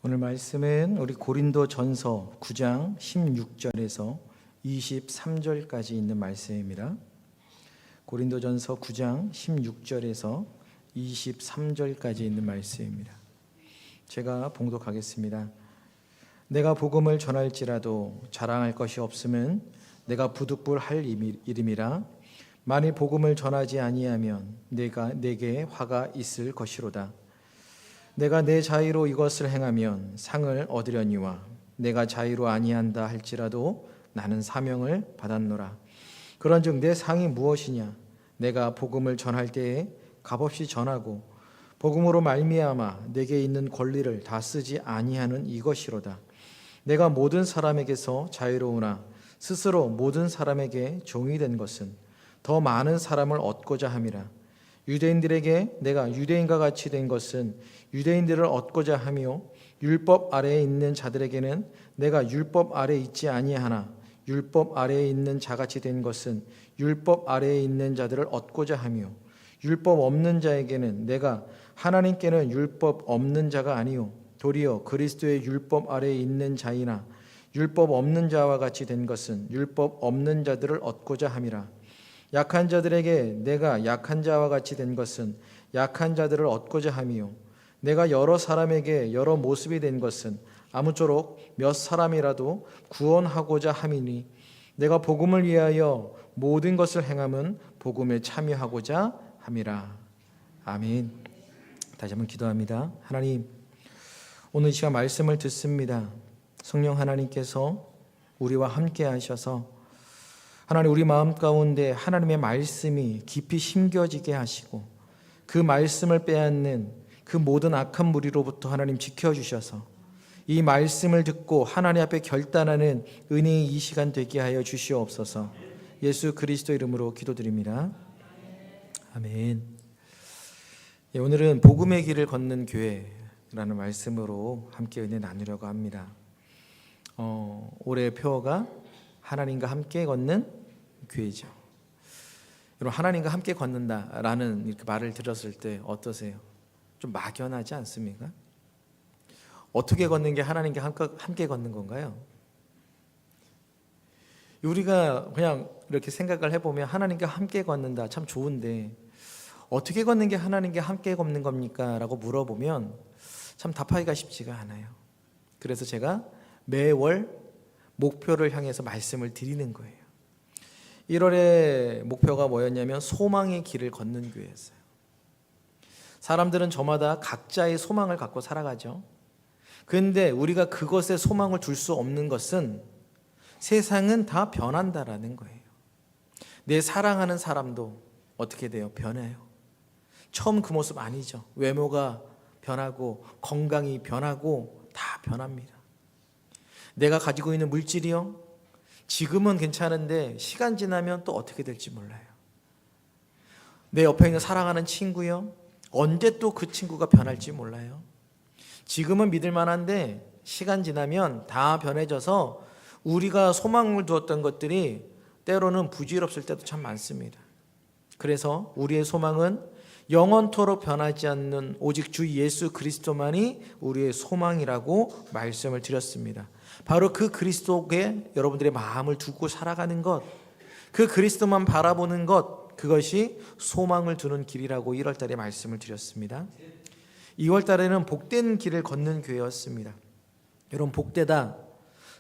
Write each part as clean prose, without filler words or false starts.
오늘 말씀은 우리 고린도전서 9장 16절에서 23절까지 있는 말씀입니다. 고린도전서 9장 16절에서 23절까지 있는 말씀입니다. 제가 봉독하겠습니다. 내가 복음을 전할지라도 자랑할 것이 없음은 내가 부득불할 일임이라. 만일 복음을 전하지 아니하면 내게 화가 있을 것이로다. 내가 내 자의로 이것을 행하면 상을 얻으려니와 내가 자의로 아니한다 할지라도 나는 사명을 받았노라. 그런즉 내 상이 무엇이냐? 내가 복음을 전할 때에 값없이 전하고 복음으로 말미암아 내게 있는 권리를 다 쓰지 아니하는 이것이로다. 내가 모든 사람에게서 자유로우나 스스로 모든 사람에게 종이 된 것은 더 많은 사람을 얻고자 함이라. 유대인들에게 내가 유대인과 같이 된 것은 유대인들을 얻고자 하며 율법 아래에 있는 자들에게는 내가 율법 아래에 있지 아니하나 율법 아래에 있는 자같이 된 것은 율법 아래에 있는 자들을 얻고자 하며 율법 없는 자에게는 내가 하나님께는 율법 없는 자가 아니요 도리어 그리스도의 율법 아래에 있는 자이나 율법 없는 자와 같이 된 것은 율법 없는 자들을 얻고자 함이라. 약한 자들에게 내가 약한 자와 같이 된 것은 약한 자들을 얻고자 하며 내가 여러 사람에게 여러 모습이 된 것은 아무쪼록 몇 사람이라도 구원하고자 함이니 내가 복음을 위하여 모든 것을 행함은 복음에 참여하고자 함이라. 아멘. 다시 한번 기도합니다. 하나님, 오늘 이 시간 말씀을 듣습니다. 성령 하나님께서 우리와 함께 하셔서 하나님, 우리 마음 가운데 하나님의 말씀이 깊이 심겨지게 하시고 그 말씀을 빼앗는 그 모든 악한 무리로부터 하나님 지켜주셔서 이 말씀을 듣고 하나님 앞에 결단하는 은혜의 이 시간 되게 하여 주시옵소서. 예수 그리스도 이름으로 기도드립니다. 아멘. 오늘은 복음의 길을 걷는 교회라는 말씀으로 함께 은혜 나누려고 합니다. 올해의 표어가 하나님과 함께 걷는 교회죠. 여러분, 하나님과 함께 걷는다라는 이렇게 말을 들었을 때 어떠세요? 좀 막연하지 않습니까? 어떻게 걷는 게 하나님과 함께 걷는 건가요? 우리가 그냥 이렇게 생각을 해보면 하나님과 함께 걷는다 참 좋은데 어떻게 걷는 게 하나님과 함께 걷는 겁니까? 라고 물어보면 참 답하기가 쉽지가 않아요. 그래서 제가 매월 목표를 향해서 말씀을 드리는 거예요. 1월의 목표가 뭐였냐면 소망의 길을 걷는 교회였어요. 사람들은 저마다 각자의 소망을 갖고 살아가죠. 그런데 우리가 그것에 소망을 둘 수 없는 것은 세상은 다 변한다라는 거예요. 내 사랑하는 사람도 어떻게 돼요? 변해요. 처음 그 모습 아니죠. 외모가 변하고 건강이 변하고 다 변합니다. 내가 가지고 있는 물질이요, 지금은 괜찮은데 시간 지나면 또 어떻게 될지 몰라요. 내 옆에 있는 사랑하는 친구요, 언제 또 그 친구가 변할지 몰라요. 지금은 믿을 만한데 시간 지나면 다 변해져서 우리가 소망을 두었던 것들이 때로는 부질없을 때도 참 많습니다. 그래서 우리의 소망은 영원토록 변하지 않는 오직 주 예수 그리스도만이 우리의 소망이라고 말씀을 드렸습니다. 바로 그 그리스도에 여러분들의 마음을 두고 살아가는 것, 그 그리스도만 바라보는 것, 그것이 소망을 두는 길이라고 1월 달에 말씀을 드렸습니다. 2월 달에는 복된 길을 걷는 교회였습니다. 여러분, 복되다,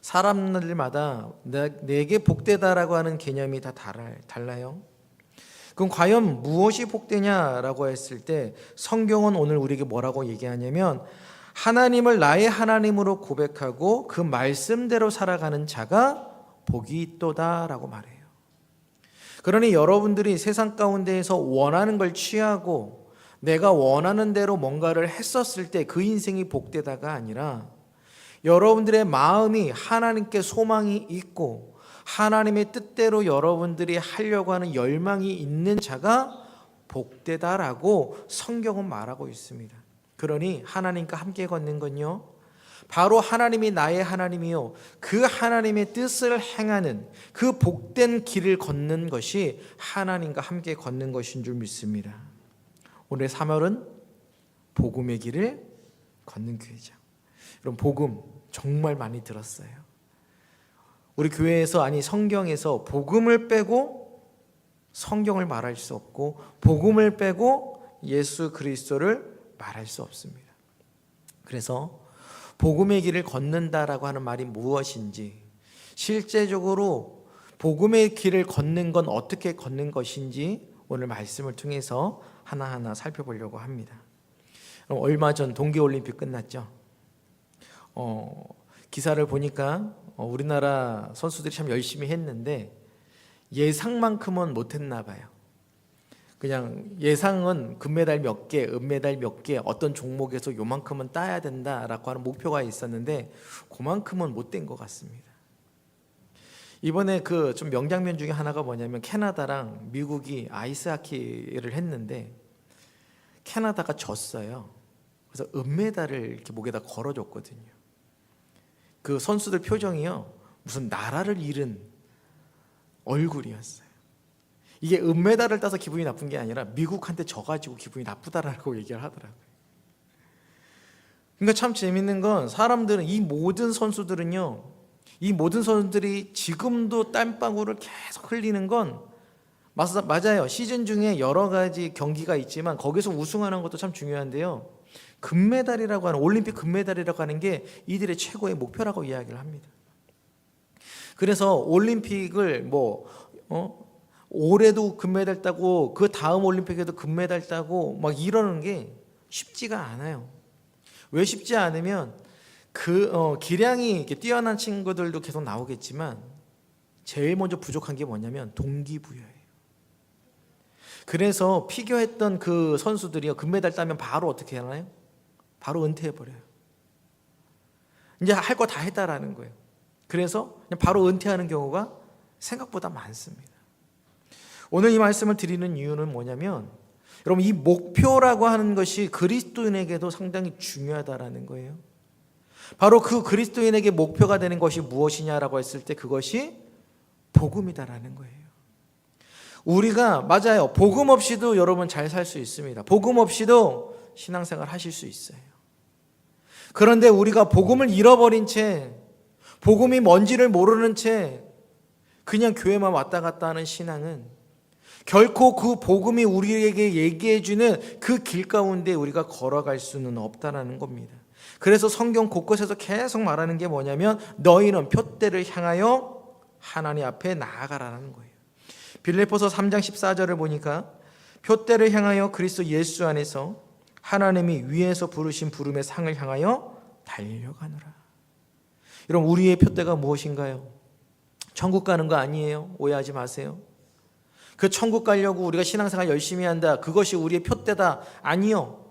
사람들마다 내게 복되다라고 하는 개념이 다 달라요. 그럼 과연 무엇이 복되냐라고 했을 때 성경은 오늘 우리에게 뭐라고 얘기하냐면 하나님을 나의 하나님으로 고백하고 그 말씀대로 살아가는 자가 복이 있도다라고 말해요. 그러니 여러분들이 세상 가운데에서 원하는 걸 취하고 내가 원하는 대로 뭔가를 했었을 때 그 인생이 복되다가 아니라 여러분들의 마음이 하나님께 소망이 있고 하나님의 뜻대로 여러분들이 하려고 하는 열망이 있는 자가 복되다라고 성경은 말하고 있습니다. 그러니 하나님과 함께 걷는 건요, 바로 하나님이 나의 하나님이요 그 하나님의 뜻을 행하는 그 복된 길을 걷는 것이 하나님과 함께 걷는 것인 줄 믿습니다. 오늘 3월은 복음의 길을 걷는 교회죠. 이런 복음 정말 많이 들었어요. 우리 교회에서, 아니 성경에서 복음을 빼고 성경을 말할 수 없고, 복음을 빼고 예수 그리스도를 말할 수 없습니다. 그래서 복음의 길을 걷는다라고 하는 말이 무엇인지, 실제적으로 복음의 길을 걷는 건 어떻게 걷는 것인지 오늘 말씀을 통해서 하나하나 살펴보려고 합니다. 얼마 전 동계올림픽 끝났죠. 기사를 보니까 우리나라 선수들이 참 열심히 했는데 예상만큼은 못했나 봐요. 그냥 예상은 금메달 몇 개, 은메달 몇 개, 어떤 종목에서 요만큼은 따야 된다라고 하는 목표가 있었는데 그만큼은 못 된 것 같습니다. 이번에 그 좀 명장면 중에 하나가 뭐냐면, 캐나다랑 미국이 아이스하키를 했는데 캐나다가 졌어요. 그래서 은메달을 이렇게 목에다 걸어줬거든요. 그 선수들 표정이요, 무슨 나라를 잃은 얼굴이었어요. 이게 은메달을 따서 기분이 나쁜 게 아니라 미국한테 져가지고 기분이 나쁘다라고 얘기를 하더라고요. 그러니까 참 재밌는 건, 사람들은, 이 모든 선수들은요, 이 모든 선수들이 지금도 땀방울을 계속 흘리는 건 맞아요. 시즌 중에 여러 가지 경기가 있지만 거기서 우승하는 것도 참 중요한데요, 금메달이라고 하는, 올림픽 금메달이라고 하는 게 이들의 최고의 목표라고 이야기를 합니다. 그래서 올림픽을 올해도 금메달 따고 그 다음 올림픽에도 금메달 따고 막 이러는 게 쉽지가 않아요. 왜 쉽지 않으면, 기량이 이렇게 뛰어난 친구들도 계속 나오겠지만 제일 먼저 부족한 게 뭐냐면 동기부여예요. 그래서 피겨했던 그 선수들이요, 금메달 따면 바로 어떻게 하나요? 바로 은퇴해버려요. 이제 할 거 다 했다라는 거예요. 그래서 그냥 바로 은퇴하는 경우가 생각보다 많습니다. 오늘 이 말씀을 드리는 이유는 뭐냐면, 여러분, 이 목표라고 하는 것이 그리스도인에게도 상당히 중요하다라는 거예요. 바로 그 그리스도인에게 목표가 되는 것이 무엇이냐라고 했을 때 그것이 복음이다라는 거예요. 우리가, 맞아요, 복음 없이도 여러분 잘 살 수 있습니다. 복음 없이도 신앙생활 하실 수 있어요. 그런데 우리가 복음을 잃어버린 채, 복음이 뭔지를 모르는 채 그냥 교회만 왔다 갔다 하는 신앙은 결코 그 복음이 우리에게 얘기해주는 그 길 가운데 우리가 걸어갈 수는 없다라는 겁니다. 그래서 성경 곳곳에서 계속 말하는 게 뭐냐면, 너희는 표대를 향하여 하나님 앞에 나아가라는 거예요. 빌립보서 3장 14절을 보니까, 표대를 향하여 그리스도 예수 안에서 하나님이 위에서 부르신 부름의 상을 향하여 달려가노라. 여러분, 우리의 표대가 무엇인가요? 천국 가는 거 아니에요. 오해하지 마세요. 그 천국 가려고 우리가 신앙생활 열심히 한다, 그것이 우리의 표대다. 아니요.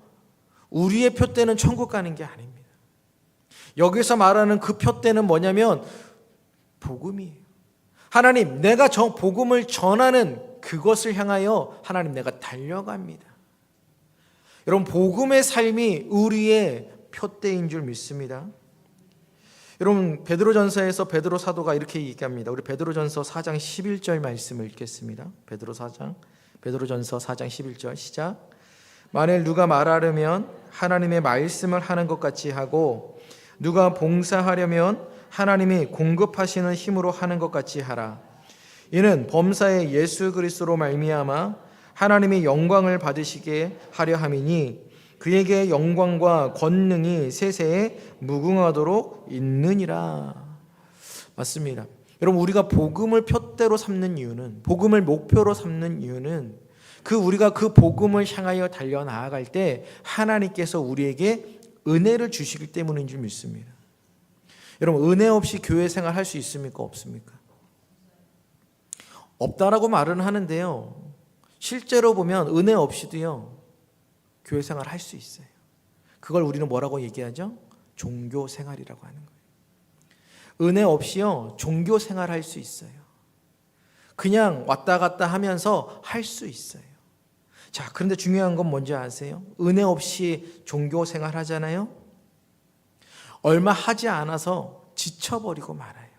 우리의 표대는 천국 가는 게 아닙니다. 여기서 말하는 그 표대는 뭐냐면 복음이에요. 하나님, 내가 저 복음을 전하는 그것을 향하여 하나님 내가 달려갑니다. 여러분, 복음의 삶이 우리의 표대인 줄 믿습니다. 여러분, 베드로전서에서 베드로 사도가 이렇게 얘기합니다. 우리 베드로전서 4장 11절 말씀을 읽겠습니다. 베드로전서 4장 11절 시작. 만일 누가 말하려면 하나님의 말씀을 하는 것 같이 하고, 누가 봉사하려면 하나님이 공급하시는 힘으로 하는 것 같이 하라. 이는 범사의 예수 그리스도로 말미암아 하나님이 영광을 받으시게 하려 함이니, 그에게 영광과 권능이 세세에 무궁하도록 있느니라. 맞습니다. 여러분, 우리가 복음을 표대로 삼는 이유는, 복음을 목표로 삼는 이유는, 우리가 그 복음을 향하여 달려나아갈 때 하나님께서 우리에게 은혜를 주시기 때문인 줄 믿습니다. 여러분, 은혜 없이 교회 생활 할 수 있습니까? 없습니까? 없다라고 말은 하는데요, 실제로 보면 은혜 없이도요 교회 생활 할 수 있어요. 그걸 우리는 뭐라고 얘기하죠? 종교 생활이라고 하는 거예요. 은혜 없이요 종교 생활 할 수 있어요. 그냥 왔다 갔다 하면서 할 수 있어요. 자, 그런데 중요한 건 뭔지 아세요? 은혜 없이 종교 생활 하잖아요. 얼마 하지 않아서 지쳐버리고 말아요.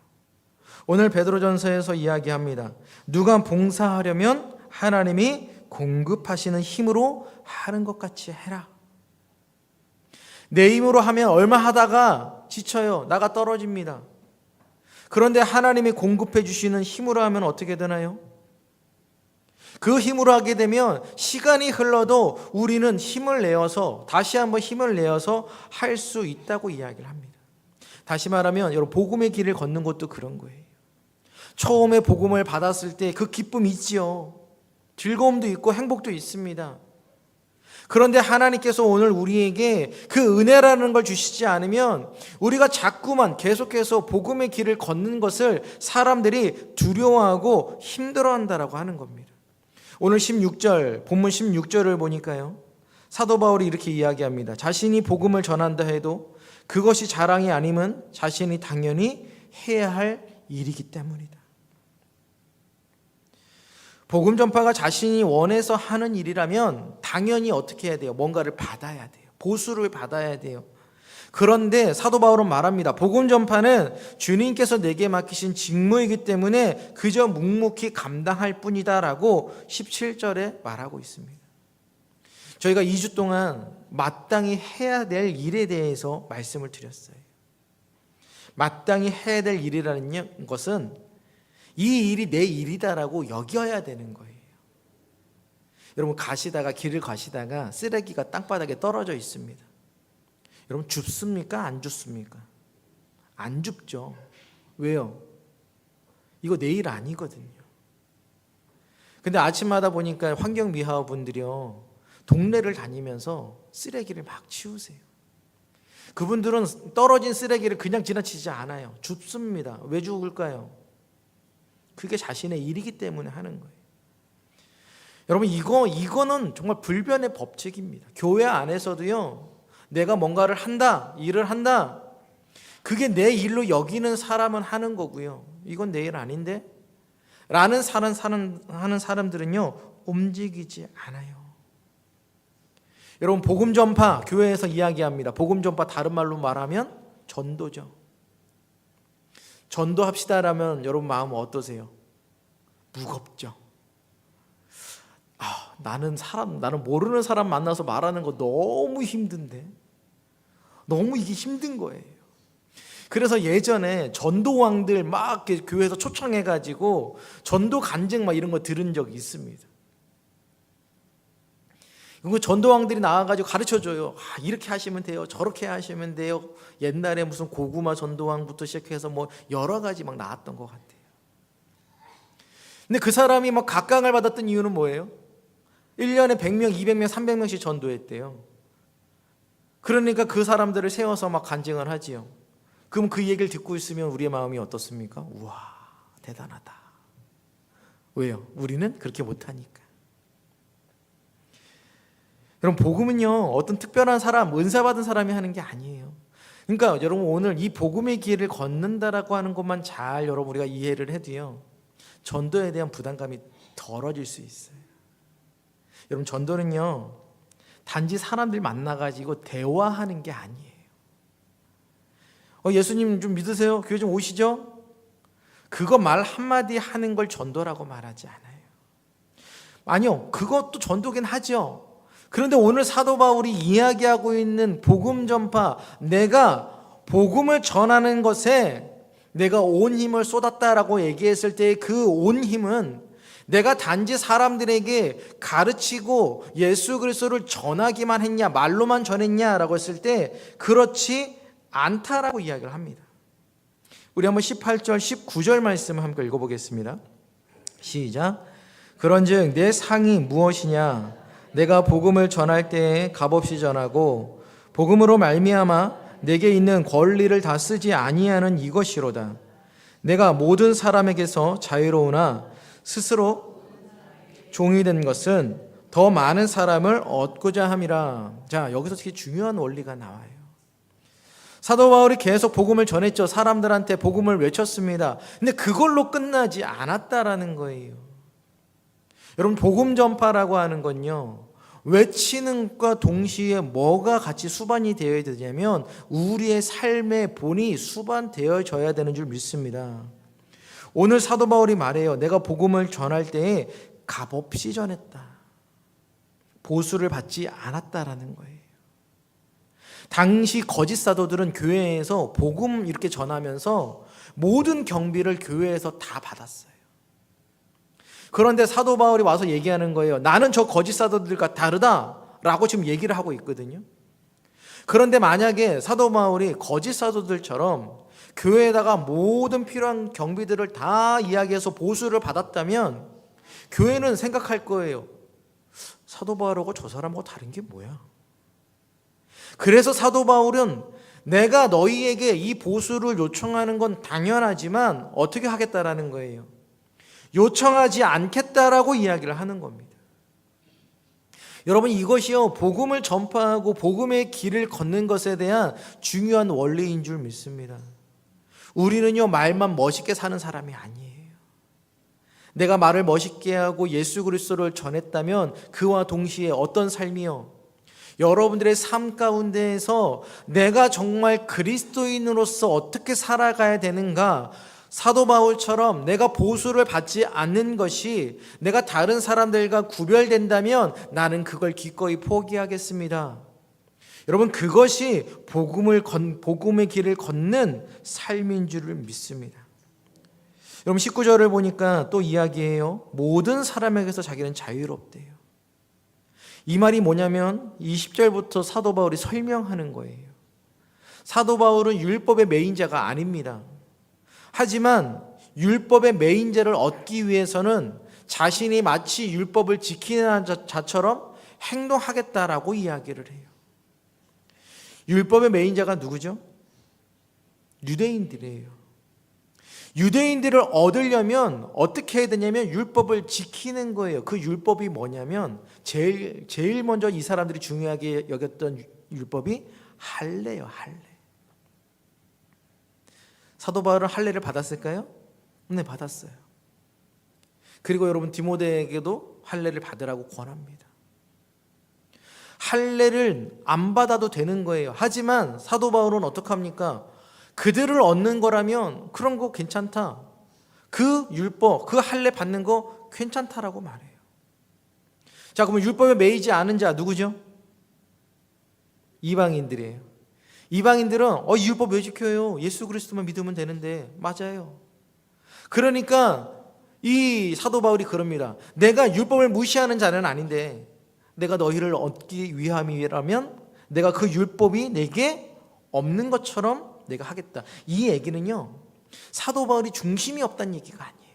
오늘 베드로전서에서 이야기합니다. 누가 봉사하려면 하나님이 공급하시는 힘으로 하는 것 같이 해라. 내 힘으로 하면 얼마 하다가 지쳐요. 나가 떨어집니다. 그런데 하나님이 공급해 주시는 힘으로 하면 어떻게 되나요? 그 힘으로 하게 되면 시간이 흘러도 우리는 힘을 내어서 다시 한번 힘을 내어서 할 수 있다고 이야기를 합니다. 다시 말하면 여러분, 복음의 길을 걷는 것도 그런 거예요. 처음에 복음을 받았을 때 그 기쁨이 있지요. 즐거움도 있고 행복도 있습니다. 그런데 하나님께서 오늘 우리에게 그 은혜라는 걸 주시지 않으면 우리가 자꾸만 계속해서 복음의 길을 걷는 것을 사람들이 두려워하고 힘들어한다라고 하는 겁니다. 오늘 16절, 본문 16절을 보니까요, 사도 바울이 이렇게 이야기합니다. 자신이 복음을 전한다 해도 그것이 자랑이 아니면 자신이 당연히 해야 할 일이기 때문이다. 복음 전파가 자신이 원해서 하는 일이라면 당연히 어떻게 해야 돼요? 뭔가를 받아야 돼요. 보수를 받아야 돼요. 그런데 사도 바울은 말합니다. 복음 전파는 주님께서 내게 맡기신 직무이기 때문에 그저 묵묵히 감당할 뿐이다라고 17절에 말하고 있습니다. 저희가 2주 동안 마땅히 해야 될 일에 대해서 말씀을 드렸어요. 마땅히 해야 될 일이라는 것은 이 일이 내 일이다라고 여겨야 되는 거예요. 여러분, 길을 가시다가 쓰레기가 땅바닥에 떨어져 있습니다. 여러분, 줍습니까? 안 줍습니까? 안 줍죠. 왜요? 이거 내 일 아니거든요. 근데 아침마다 보니까 환경미화원 분들이요, 동네를 다니면서 쓰레기를 막 치우세요. 그분들은 떨어진 쓰레기를 그냥 지나치지 않아요. 줍습니다. 왜 죽을까요? 그게 자신의 일이기 때문에 하는 거예요. 여러분, 이거는 정말 불변의 법칙입니다. 교회 안에서도요, 내가 뭔가를 한다, 일을 한다, 그게 내 일로 여기는 사람은 하는 거고요. 이건 내 일 아닌데? 라는 하는 사람들은요, 움직이지 않아요. 여러분, 복음 전파, 교회에서 이야기합니다. 복음 전파 다른 말로 말하면 전도죠. 전도합시다라면 여러분 마음 어떠세요? 무겁죠. 나는 모르는 사람 만나서 말하는 거 너무 힘든데, 너무 이게 힘든 거예요. 그래서 예전에 전도왕들 막 교회에서 초청해가지고 전도 간증 막 이런 거 들은 적이 있습니다. 그 전도왕들이 나와가지고 가르쳐줘요. 이렇게 하시면 돼요. 저렇게 하시면 돼요. 옛날에 무슨 고구마 전도왕부터 시작해서 뭐 여러 가지 막 나왔던 것 같아요. 근데 그 사람이 막 각광을 받았던 이유는 뭐예요? 1년에 100명, 200명, 300명씩 전도했대요. 그러니까 그 사람들을 세워서 막 간증을 하지요. 그럼 그 얘기를 듣고 있으면 우리의 마음이 어떻습니까? 우와, 대단하다. 왜요? 우리는 그렇게 못하니까. 여러분, 복음은요, 어떤 특별한 사람, 은사 받은 사람이 하는 게 아니에요. 그러니까 여러분, 오늘 이 복음의 길을 걷는다라고 하는 것만 잘 여러분 우리가 이해를 해도요, 전도에 대한 부담감이 덜어질 수 있어요. 여러분, 전도는요, 단지 사람들 만나가지고 대화하는 게 아니에요. 예수님 좀 믿으세요? 교회 좀 오시죠? 그거 말 한마디 하는 걸 전도라고 말하지 않아요. 아니요, 그것도 전도긴 하죠. 그런데 오늘 사도 바울이 이야기하고 있는 복음 전파, 내가 복음을 전하는 것에 내가 온 힘을 쏟았다라고 얘기했을 때 그 온 힘은 내가 단지 사람들에게 가르치고 예수 그리스도를 전하기만 했냐, 말로만 전했냐라고 했을 때 그렇지 않다라고 이야기를 합니다. 우리 한번 18절, 19절 말씀을 함께 읽어보겠습니다. 시작. 그런즉 내 상이 무엇이냐? 내가 복음을 전할 때에 값없이 전하고 복음으로 말미암아 내게 있는 권리를 다 쓰지 아니하는 이것이로다. 내가 모든 사람에게서 자유로우나 스스로 종이 된 것은 더 많은 사람을 얻고자 함이라. 자, 여기서 되게 중요한 원리가 나와요. 사도 바울이 계속 복음을 전했죠. 사람들한테 복음을 외쳤습니다. 근데 그걸로 끝나지 않았다라는 거예요. 여러분, 복음 전파라고 하는 건요, 외치는 것과 동시에 뭐가 같이 수반이 되어야 되냐면 우리의 삶의 본이 수반되어져야 되는 줄 믿습니다. 오늘 사도 바울이 말해요. 내가 복음을 전할 때에 값없이 전했다. 보수를 받지 않았다라는 거예요. 당시 거짓 사도들은 교회에서 복음 이렇게 전하면서 모든 경비를 교회에서 다 받았어요. 그런데 사도 바울이 와서 얘기하는 거예요. 나는 저 거짓 사도들과 다르다라고 지금 얘기를 하고 있거든요. 그런데 만약에 사도 바울이 거짓 사도들처럼 교회에다가 모든 필요한 경비들을 다 이야기해서 보수를 받았다면 교회는 생각할 거예요. 사도 바울하고 저 사람하고 다른 게 뭐야? 그래서 사도 바울은 내가 너희에게 이 보수를 요청하는 건 당연하지만 어떻게 하겠다라는 거예요. 요청하지 않겠다라고 이야기를 하는 겁니다. 여러분, 이것이요, 복음을 전파하고 복음의 길을 걷는 것에 대한 중요한 원리인 줄 믿습니다. 우리는요, 말만 멋있게 사는 사람이 아니에요. 내가 말을 멋있게 하고 예수 그리스도를 전했다면 그와 동시에 어떤 삶이요? 여러분들의 삶 가운데에서 내가 정말 그리스도인으로서 어떻게 살아가야 되는가? 사도 바울처럼 내가 보수를 받지 않는 것이 내가 다른 사람들과 구별된다면 나는 그걸 기꺼이 포기하겠습니다. 여러분, 그것이 복음의 길을 걷는 삶인 줄을 믿습니다. 여러분, 19절을 보니까 또 이야기해요. 모든 사람에게서 자기는 자유롭대요. 이 말이 뭐냐면 20절부터 사도 바울이 설명하는 거예요. 사도 바울은 율법의 매인자가 아닙니다. 하지만 율법의 매인자를 얻기 위해서는 자신이 마치 율법을 지키는 자처럼 행동하겠다라고 이야기를 해요. 율법의 매인자가 누구죠? 유대인들이에요. 유대인들을 얻으려면 어떻게 해야 되냐면 율법을 지키는 거예요. 그 율법이 뭐냐면 제일 먼저 이 사람들이 중요하게 여겼던 율법이 할례예요. 할례. 사도 바울은 할례를 받았을까요? 네, 받았어요. 그리고 여러분, 디모데에게도 할례를 받으라고 권합니다. 할례를 안 받아도 되는 거예요. 하지만 사도 바울은 어떻게 합니까? 그들을 얻는 거라면 그런 거 괜찮다. 그 율법, 그 할례 받는 거 괜찮다라고 말해요. 자, 그러면 율법에 매이지 않은 자 누구죠? 이방인들이에요. 이방인들은 이 율법 왜 지켜요? 예수 그리스도만 믿으면 되는데. 맞아요. 그러니까 이 사도 바울이 그럽니다. 내가 율법을 무시하는 자는 아닌데 내가 너희를 얻기 위함이라면 내가 그 율법이 내게 없는 것처럼 내가 하겠다. 이 얘기는요, 사도 바울이 중심이 없다는 얘기가 아니에요.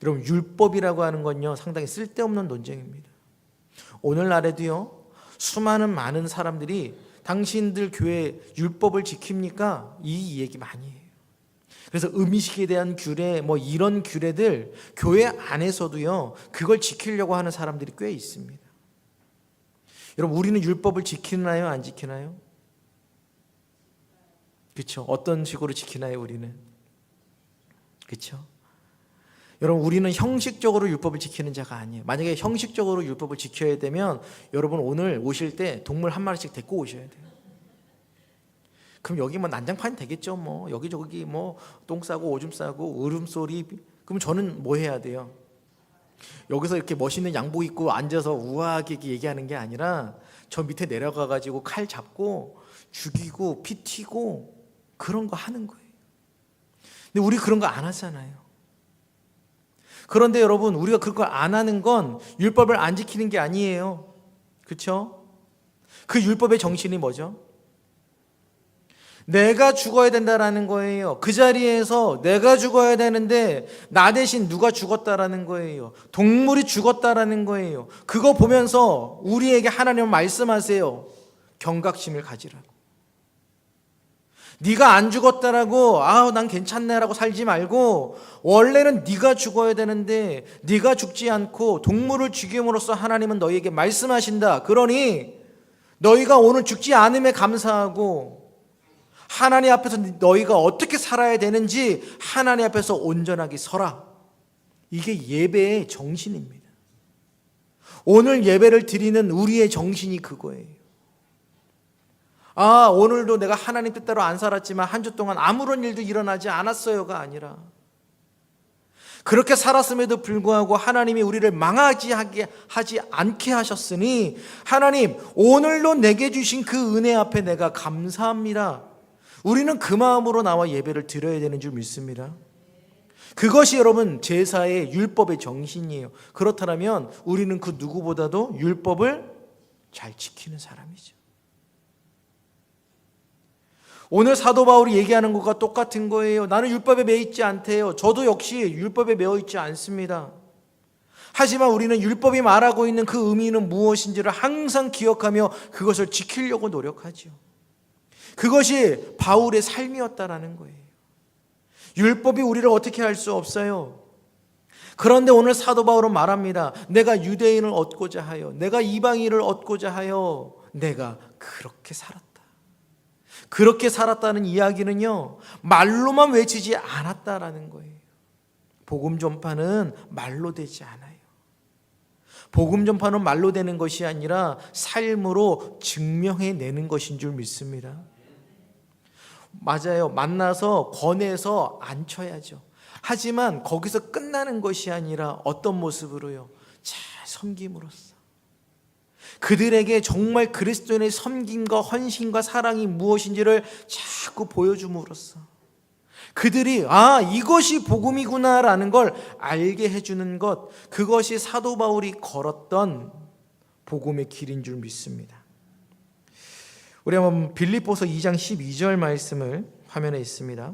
여러분, 율법이라고 하는 건요, 상당히 쓸데없는 논쟁입니다. 오늘날에도요, 수많은 많은 사람들이 당신들 교회 율법을 지킵니까? 이 얘기 많이 해요. 그래서 음식에 대한 규례, 이런 규례들 교회 안에서도요, 그걸 지키려고 하는 사람들이 꽤 있습니다. 여러분, 우리는 율법을 지키나요? 안 지키나요? 그렇죠? 어떤 식으로 지키나요, 우리는? 그렇죠? 여러분, 우리는 형식적으로 율법을 지키는 자가 아니에요. 만약에 형식적으로 율법을 지켜야 되면 여러분 오늘 오실 때 동물 한 마리씩 데리고 오셔야 돼요. 그럼 여기 난장판이 되겠죠. 여기저기 똥 싸고 오줌 싸고 울음소리. 그럼 저는 뭐 해야 돼요? 여기서 이렇게 멋있는 양복 입고 앉아서 우아하게 얘기하는 게 아니라 저 밑에 내려가 가지고 칼 잡고 죽이고 피 튀고 그런 거 하는 거예요. 근데 우리 그런 거 안 하잖아요. 그런데 여러분, 우리가 그런 거 안 하는 건 율법을 안 지키는 게 아니에요. 그렇죠? 그 율법의 정신이 뭐죠? 내가 죽어야 된다라는 거예요. 그 자리에서 내가 죽어야 되는데 나 대신 누가 죽었다라는 거예요. 동물이 죽었다라는 거예요. 그거 보면서 우리에게 하나님은 말씀하세요. 경각심을 가지라고. 네가 안 죽었다라고 난 괜찮네라고 살지 말고 원래는 네가 죽어야 되는데 네가 죽지 않고 동물을 죽임으로써 하나님은 너희에게 말씀하신다. 그러니 너희가 오늘 죽지 않음에 감사하고 하나님 앞에서 너희가 어떻게 살아야 되는지 하나님 앞에서 온전하게 서라. 이게 예배의 정신입니다. 오늘 예배를 드리는 우리의 정신이 그거예요. 오늘도 내가 하나님 뜻대로 안 살았지만 한 주 동안 아무런 일도 일어나지 않았어요가 아니라 그렇게 살았음에도 불구하고 하나님이 우리를 망하지 하지 않게 하셨으니 하나님 오늘도 내게 주신 그 은혜 앞에 내가 감사합니다. 우리는 그 마음으로 나와 예배를 드려야 되는 줄 믿습니다. 그것이 여러분 제사의 율법의 정신이에요. 그렇다면 우리는 그 누구보다도 율법을 잘 지키는 사람이죠. 오늘 사도 바울이 얘기하는 것과 똑같은 거예요. 나는 율법에 매여 있지 않대요. 저도 역시 율법에 매여 있지 않습니다. 하지만 우리는 율법이 말하고 있는 그 의미는 무엇인지를 항상 기억하며 그것을 지키려고 노력하죠. 그것이 바울의 삶이었다라는 거예요. 율법이 우리를 어떻게 할 수 없어요. 그런데 오늘 사도 바울은 말합니다. 내가 유대인을 얻고자 하여, 내가 이방인을 얻고자 하여 내가 그렇게 살았다. 그렇게 살았다는 이야기는요, 말로만 외치지 않았다라는 거예요. 복음 전파는 말로 되지 않아요. 복음 전파는 말로 되는 것이 아니라 삶으로 증명해내는 것인 줄 믿습니다. 맞아요. 만나서 권해서 앉혀야죠. 하지만 거기서 끝나는 것이 아니라 어떤 모습으로요? 잘 섬김으로써. 그들에게 정말 그리스도인의 섬김과 헌신과 사랑이 무엇인지를 자꾸 보여줌으로써 그들이 이것이 복음이구나라는 걸 알게 해주는 것, 그것이 사도 바울이 걸었던 복음의 길인 줄 믿습니다. 우리 한번 빌립보서 2장 12절 말씀을 화면에 있습니다.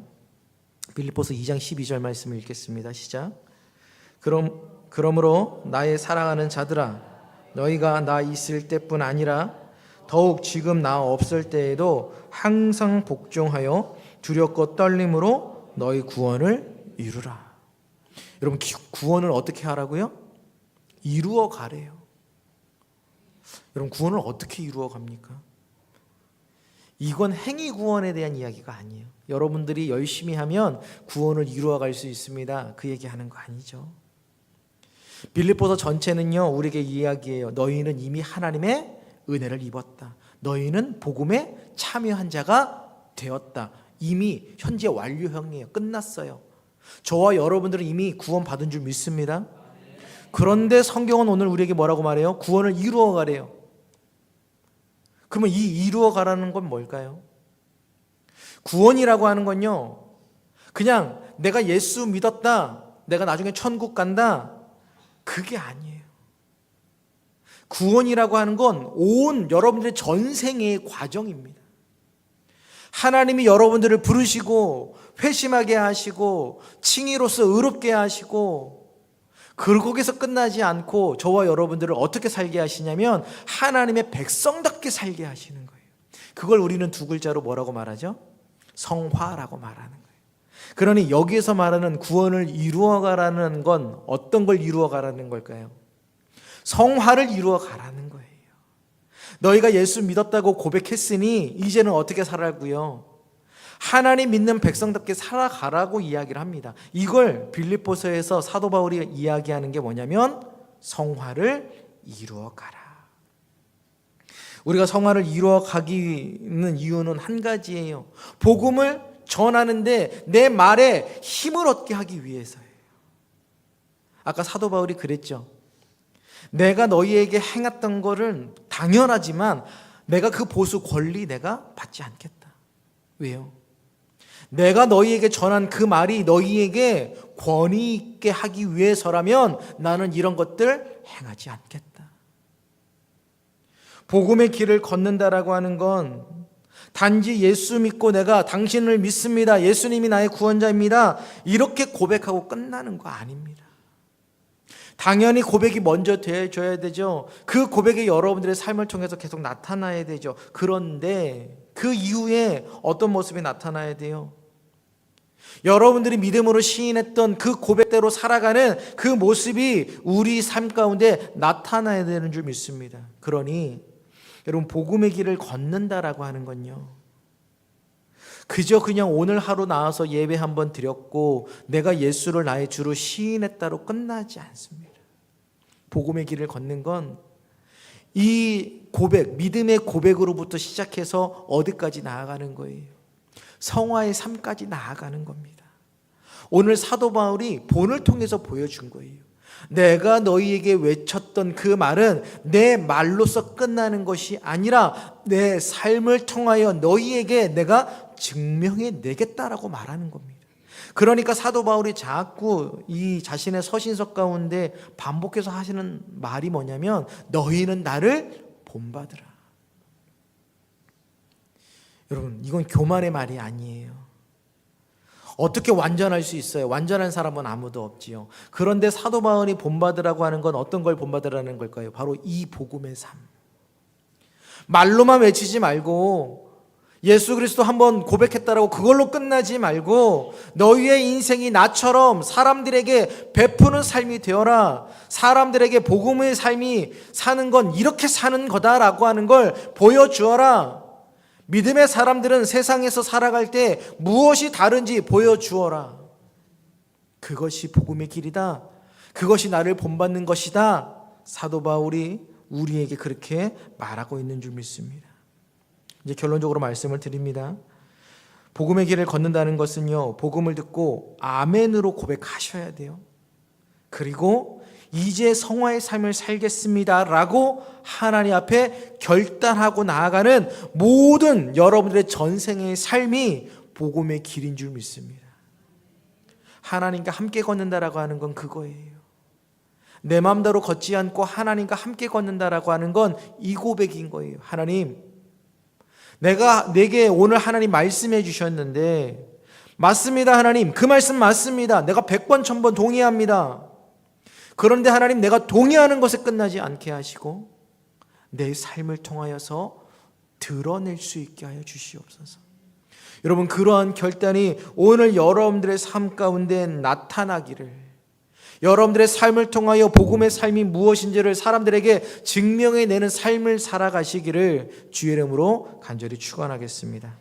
빌립보서 2장 12절 말씀을 읽겠습니다. 시작. 그러므로 나의 사랑하는 자들아, 너희가 나 있을 때뿐 아니라 더욱 지금 나 없을 때에도 항상 복종하여 두렵고 떨림으로 너희 구원을 이루라. 여러분, 구원을 어떻게 하라고요? 이루어 가래요. 여러분, 구원을 어떻게 이루어 갑니까? 이건 행위 구원에 대한 이야기가 아니에요. 여러분들이 열심히 하면 구원을 이루어 갈 수 있습니다. 그 얘기하는 거 아니죠. 빌립보서 전체는요, 우리에게 이야기해요. 너희는 이미 하나님의 은혜를 입었다. 너희는 복음에 참여한 자가 되었다. 이미 현재 완료형이에요. 끝났어요. 저와 여러분들은 이미 구원 받은 줄 믿습니다. 그런데 성경은 오늘 우리에게 뭐라고 말해요? 구원을 이루어 가래요. 그러면 이 이루어 가라는 건 뭘까요? 구원이라고 하는 건요, 그냥 내가 예수 믿었다, 내가 나중에 천국 간다, 그게 아니에요. 구원이라고 하는 건 온 여러분들의 전생의 과정입니다. 하나님이 여러분들을 부르시고 회심하게 하시고 칭의로서 의롭게 하시고, 거기서 끝나지 않고 저와 여러분들을 어떻게 살게 하시냐면 하나님의 백성답게 살게 하시는 거예요. 그걸 우리는 두 글자로 뭐라고 말하죠? 성화라고 말하는 거예요. 그러니 여기에서 말하는 구원을 이루어가라는 건 어떤 걸 이루어가라는 걸까요? 성화를 이루어가라는 거예요. 너희가 예수 믿었다고 고백했으니 이제는 어떻게 살라고요? 하나님 믿는 백성답게 살아가라고 이야기를 합니다. 이걸 빌립보서에서 사도 바울이 이야기하는 게 뭐냐면 성화를 이루어가라. 우리가 성화를 이루어가기는 이유는 한 가지예요. 복음을 전하는데 내 말에 힘을 얻게 하기 위해서예요. 아까 사도 바울이 그랬죠. 내가 너희에게 행했던 거는 당연하지만 내가 그 보수 권리 내가 받지 않겠다. 왜요? 내가 너희에게 전한 그 말이 너희에게 권위 있게 하기 위해서라면 나는 이런 것들 행하지 않겠다. 복음의 길을 걷는다라고 하는 건 단지 예수 믿고 내가 당신을 믿습니다, 예수님이 나의 구원자입니다, 이렇게 고백하고 끝나는 거 아닙니다. 당연히 고백이 먼저 되어줘야 되죠. 그 고백이 여러분들의 삶을 통해서 계속 나타나야 되죠. 그런데 그 이후에 어떤 모습이 나타나야 돼요? 여러분들이 믿음으로 시인했던 그 고백대로 살아가는 그 모습이 우리 삶 가운데 나타나야 되는 줄 믿습니다. 그러니 여러분, 복음의 길을 걷는다라고 하는 건요, 그저 그냥 오늘 하루 나와서 예배 한번 드렸고 내가 예수를 나의 주로 시인했다로 끝나지 않습니다. 복음의 길을 걷는 건 이 고백, 믿음의 고백으로부터 시작해서 어디까지 나아가는 거예요? 성화의 삶까지 나아가는 겁니다. 오늘 사도 바울이 본을 통해서 보여준 거예요. 내가 너희에게 외쳤던 그 말은 내 말로서 끝나는 것이 아니라 내 삶을 통하여 너희에게 내가 증명해 내겠다라고 말하는 겁니다. 그러니까 사도 바울이 자꾸 이 자신의 서신서 가운데 반복해서 하시는 말이 뭐냐면 너희는 나를 본받으라. 여러분, 이건 교만의 말이 아니에요. 어떻게 완전할 수 있어요? 완전한 사람은 아무도 없지요. 그런데 사도 바울이 본받으라고 하는 건 어떤 걸 본받으라는 걸까요? 바로 이 복음의 삶. 말로만 외치지 말고 예수 그리스도 한번 고백했다라고 그걸로 끝나지 말고 너희의 인생이 나처럼 사람들에게 베푸는 삶이 되어라. 사람들에게 복음의 삶이 사는 건 이렇게 사는 거다라고 하는 걸 보여주어라. 믿음의 사람들은 세상에서 살아갈 때 무엇이 다른지 보여주어라. 그것이 복음의 길이다. 그것이 나를 본받는 것이다. 사도 바울이 우리에게 그렇게 말하고 있는 줄 믿습니다. 이제 결론적으로 말씀을 드립니다. 복음의 길을 걷는다는 것은요, 복음을 듣고 아멘으로 고백하셔야 돼요. 그리고 이제 성화의 삶을 살겠습니다 라고 하나님 앞에 결단하고 나아가는 모든 여러분들의 전생의 삶이 복음의 길인 줄 믿습니다. 하나님과 함께 걷는다라고 하는 건 그거예요. 내 마음대로 걷지 않고 하나님과 함께 걷는다라고 하는 건 이 고백인 거예요. 하나님, 내게 오늘 하나님 말씀해 주셨는데 맞습니다. 하나님, 그 말씀 맞습니다. 내가 100번 1000번 동의합니다. 그런데 하나님, 내가 동의하는 것에 끝나지 않게 하시고 내 삶을 통하여서 드러낼 수 있게 하여 주시옵소서. 여러분, 그러한 결단이 오늘 여러분들의 삶 가운데 나타나기를, 여러분들의 삶을 통하여 복음의 삶이 무엇인지를 사람들에게 증명해내는 삶을 살아가시기를 주의 이름으로 간절히 축원하겠습니다.